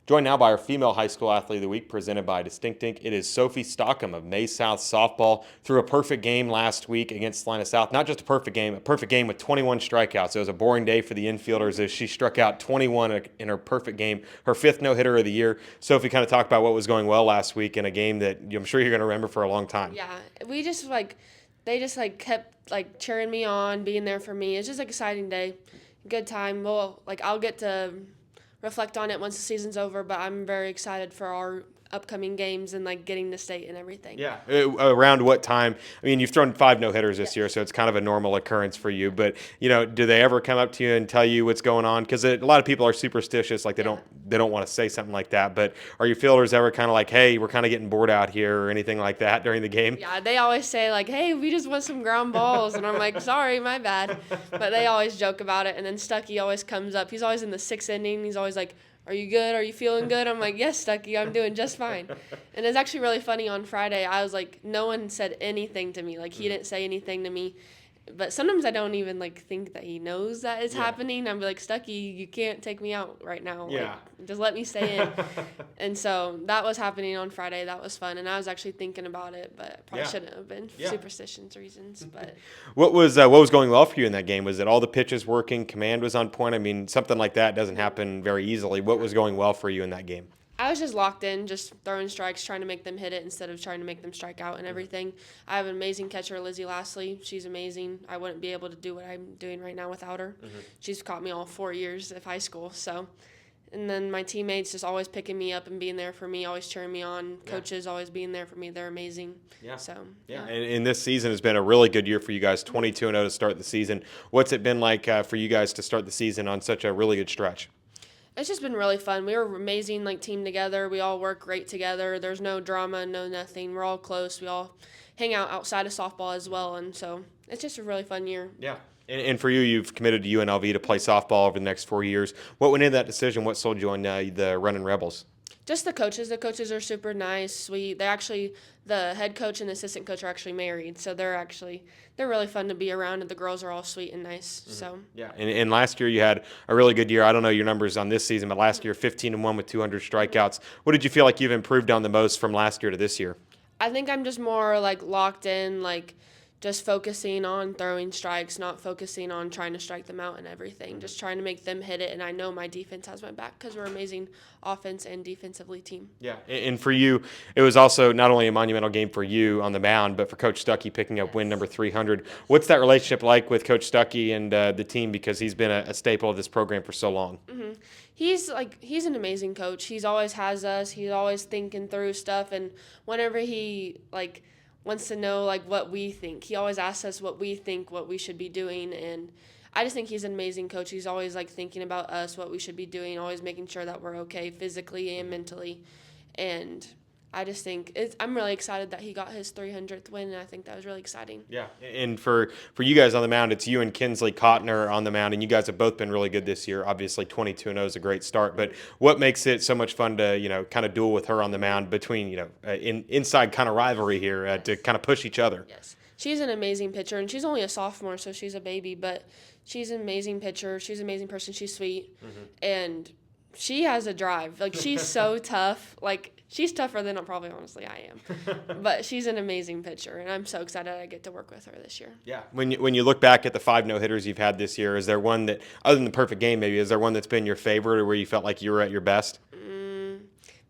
Joined now by our female high school athlete of the week, presented by Distinct Ink. It is Sophie Stockham of Maize South softball. Threw a perfect game last week against Atlanta South. Not just a perfect game with 21 strikeouts. It was a boring day for the infielders as she struck out 21 in her perfect game, her fifth no-hitter of the year. Sophie kind of talked about what was going well last week in a game that I'm sure you're going to remember for a long time. Yeah, they just kept cheering me on, being there for me. It's just an exciting day, good time. Well, I'll get to reflect on it once the season's over, but I'm very excited for our upcoming games and getting to state and everything. Yeah. Around what time? I mean, you've thrown 5 no-hitters this year, so it's kind of a normal occurrence for you. But, do they ever come up to you and tell you what's going on? Because a lot of people are superstitious, they don't want to say something like that. But are your fielders ever kind of like, hey, we're kind of getting bored out here or anything like that during the game? Yeah, they always say, hey, we just want some ground balls. And I'm like, sorry, my bad. But they always joke about it. And then Stucky always comes up. He's always in the 6th inning. He's always like, are you good? Are you feeling good? I'm like, yes, Stucky, I'm doing just fine. And it's actually really funny on Friday. I was like, no one said anything to me. He didn't say anything to me. But sometimes I don't even think that he knows that it's happening. I'm like, Stucky, you can't take me out right now. Yeah. Just let me stay in. And so that was happening on Friday. That was fun. And I was actually thinking about it, but probably shouldn't have been superstitions reasons. But what was going well for you in that game? Was it all the pitches working? Command was on point? I mean, something like that doesn't happen very easily. What was going well for you in that game? I was just locked in, just throwing strikes, trying to make them hit it instead of trying to make them strike out and everything. I have an amazing catcher, Lizzie Lastly. She's amazing. I wouldn't be able to do what I'm doing right now without her. Mm-hmm. She's caught me all 4 years of high school. So, and then my teammates just always picking me up and being there for me, always cheering me on. Coaches always being there for me. They're amazing. Yeah. So, And this season has been a really good year for you guys, 22-0 to start the season. What's it been like for you guys to start the season on such a really good stretch? It's just been really fun. We were amazing, team together. We all work great together. There's no drama, no nothing. We're all close. We all hang out outside of softball as well, and so it's just a really fun year. Yeah. And for you, you've committed to UNLV to play softball over the next 4 years. What went into that decision? What sold you on the Running Rebels? Just the coaches. The coaches are super nice, sweet. The head coach and the assistant coach are actually married, so they're really fun to be around, and the girls are all sweet and nice. Mm-hmm. So yeah, and last year you had a really good year. I don't know your numbers on this season, but last year 15-1 with 200 strikeouts. What did you feel like you've improved on the most from last year to this year? I think I'm just more locked in, just focusing on throwing strikes, not focusing on trying to strike them out and everything. Just trying to make them hit it, and I know my defense has my back because we're an amazing offense and defensively team. Yeah, and for you, it was also not only a monumental game for you on the mound, but for Coach Stuckey picking up win number 300. What's that relationship like with Coach Stuckey and the team, because he's been a staple of this program for so long? Mm-hmm. He's an amazing coach. He's always has us. He's always thinking through stuff, and whenever he wants to know what we think. He always asks us what we think, what we should be doing, and I just think he's an amazing coach. He's always thinking about us, what we should be doing, always making sure that we're okay physically and mentally, and I just think I'm really excited that he got his 300th win, and I think that was really exciting. Yeah, and for you guys on the mound, it's you and Kinsley Cotner on the mound, and you guys have both been really good this year. Obviously, 22-0 is a great start, but what makes it so much fun to kind of duel with her on the mound between inside kind of rivalry here to kind of push each other? Yes, she's an amazing pitcher, and she's only a sophomore, so she's a baby, but she's an amazing pitcher. She's an amazing person. She's sweet, and she has a drive. She's so tough. She's tougher than honestly I am. But she's an amazing pitcher, and I'm so excited I get to work with her this year. Yeah. When you look back at the 5 no-hitters you've had this year, is there one that, other than the perfect game maybe, is there one that's been your favorite or where you felt like you were at your best?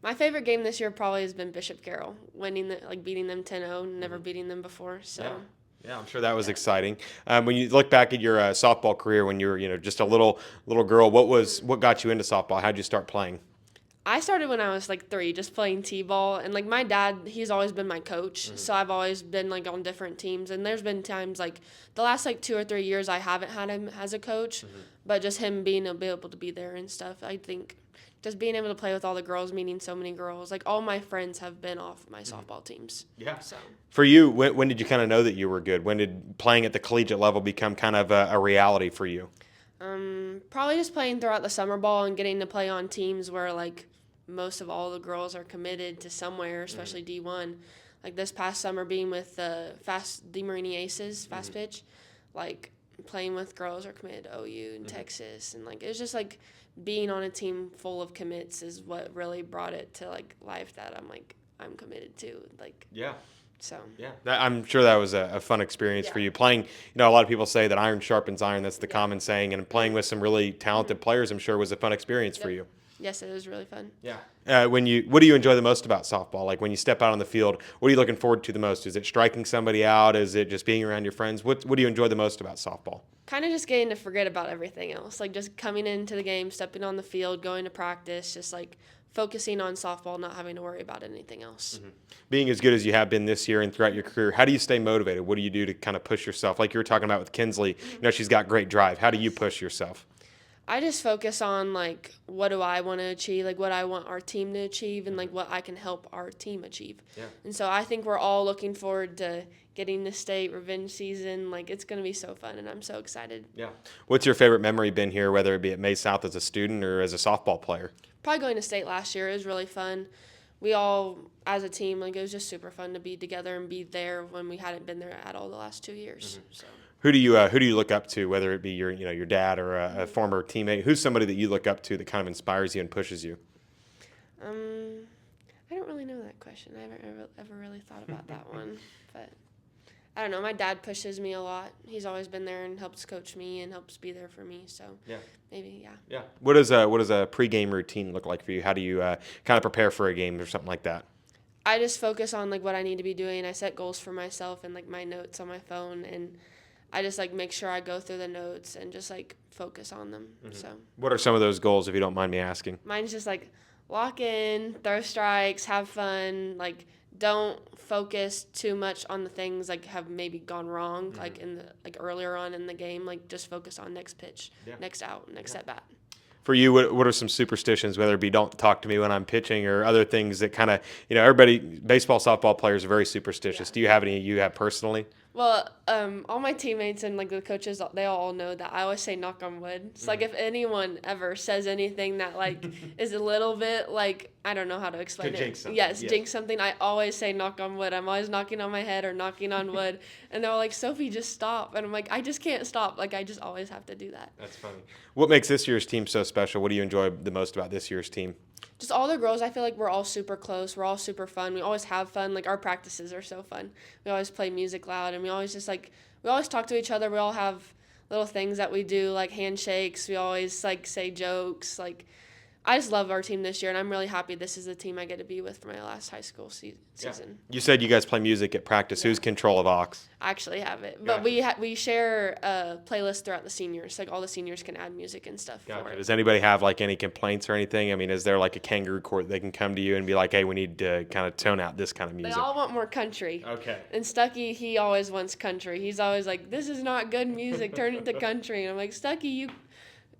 My favorite game this year probably has been Bishop Carroll, beating them 10-0, never beating them before. So. Yeah, I'm sure that was exciting. When you look back at your softball career when you were just a little girl, what got you into softball? How'd you start playing? I started when I was 3, just playing t-ball, and my dad, he's always been my coach, so I've always been on different teams, and there's been times the last 2 or 3 years I haven't had him as a coach, but just him being able to be there and stuff. I think just being able to play with all the girls, meeting so many girls, all my friends have been off my softball teams. Yeah. So for you, when did you kind of know that you were good? When did playing at the collegiate level become kind of a reality for you? Probably just playing throughout the summer ball and getting to play on teams where most of all the girls are committed to somewhere, especially D1. This past summer being with the Marini Aces, fast pitch, playing with girls are committed to OU and Texas. And it was just being on a team full of commits is what really brought it to like life that I'm committed to. Like, Yeah. so. Yeah, I'm sure that was a fun experience for you. Playing, a lot of people say that iron sharpens iron. That's the common saying. And playing with some really talented players, I'm sure, was a fun experience for you. Yes, it was really fun. Yeah. What do you enjoy the most about softball? Like when you step out on the field, what are you looking forward to the most? Is it striking somebody out? Is it just being around your friends? What do you enjoy the most about softball? Kind of just getting to forget about everything else. Like just coming into the game, stepping on the field, going to practice, just like focusing on softball, not having to worry about anything else. Mm-hmm. Being as good as you have been this year and throughout your career, how do you stay motivated? What do you do to kind of push yourself? Like you were talking about with Kinsley, she's got great drive. How do you push yourself? I just focus on like what do I want to achieve, like what I want our team to achieve, and like what I can help our team achieve. Yeah. And so I think we're all looking forward to getting to state revenge season. Like it's going to be so fun, and I'm so excited. Yeah. What's your favorite memory been here, whether it be at Maize South as a student or as a softball player? Probably going to state last year. It was really fun. We all, as a team, like it was just super fun to be together and be there when we hadn't been there at all the last 2 years. So. Who do you look up to, whether it be your dad or a former teammate? Who's somebody that you look up to that kind of inspires you and pushes you? I don't really know that question. I haven't ever really thought about that one, but I don't know. My dad pushes me a lot. He's always been there and helps coach me and helps be there for me. So maybe. Yeah. What does a pregame routine look like for you? How do you kind of prepare for a game or something like that? I just focus on like what I need to be doing. I set goals for myself and like my notes on my phone, and I just like make sure I go through the notes and just like focus on them. So. What are some of those goals, if you don't mind me asking? Mine's just like lock in, throw strikes, have fun, like don't focus too much on the things like have maybe gone wrong, like in the like earlier on in the game, like just focus on next pitch, next out, next at bat. For you, what are some superstitions, whether it be don't talk to me when I'm pitching or other things that kind of, everybody, baseball, softball players are very superstitious. Do you have any you have personally? Well, all my teammates and like the coaches, they all know that I always say knock on wood. So like if anyone ever says anything that like is a little bit like I don't know how to explain it. Jinx something. Yes, jinx something. I always say knock on wood. I'm always knocking on my head or knocking on wood, and they're like, Sophie, just stop. And I'm like, I just can't stop. Like I just always have to do that. That's funny. What makes this year's team so special? What do you enjoy the most about this year's team? Just all the girls, I feel like we're all super close. We're all super fun. We always have fun. Like, our practices are so fun. We always play music loud, and we always just, like, we always talk to each other. We all have little things that we do, like handshakes. We always, like, say jokes. Like, I just love our team this year, and I'm really happy this is the team I get to be with for my last high school season. Yeah. You said you guys play music at practice. Who's control of aux? I actually have it. But we share a playlist throughout the seniors. Like, all the seniors can add music and stuff for it. Does anybody have, like, any complaints or anything? I mean, is there, like, a kangaroo court they can come to you and be like, hey, we need to kind of tone out this kind of music? They all want more country. Okay. And Stucky, he always wants country. He's always like, this is not good music. Turn it to country. And I'm like, Stucky,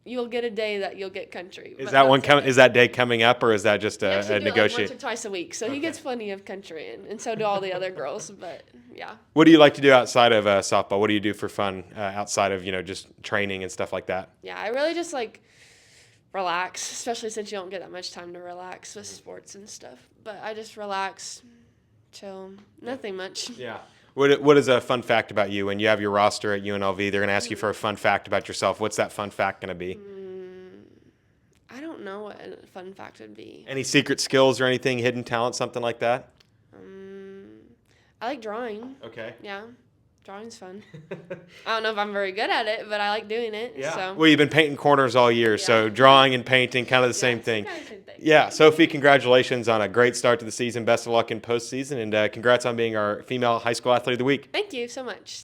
you'll get a day that you'll get country. Is that one coming? Is that day coming up, or is that just a negotiation? Like once or twice a week, so he gets plenty of country, and so do all the other girls. But yeah. What do you like to do outside of softball? What do you do for fun outside of just training and stuff like that? Yeah, I really just like relax, especially since you don't get that much time to relax with sports and stuff. But I just relax, chill, nothing much. Yeah. What is a fun fact about you? When you have your roster at UNLV, they're going to ask you for a fun fact about yourself. What's that fun fact going to be? I don't know what a fun fact would be. Any secret skills or anything, hidden talent, something like that? I like drawing. Okay. Yeah. Drawing's fun. I don't know if I'm very good at it, but I like doing it. Yeah. So. Well, you've been painting corners all year, so drawing and painting, kind of the same thing. Yeah. Sophie, congratulations on a great start to the season. Best of luck in postseason, and congrats on being our female high school athlete of the week. Thank you so much.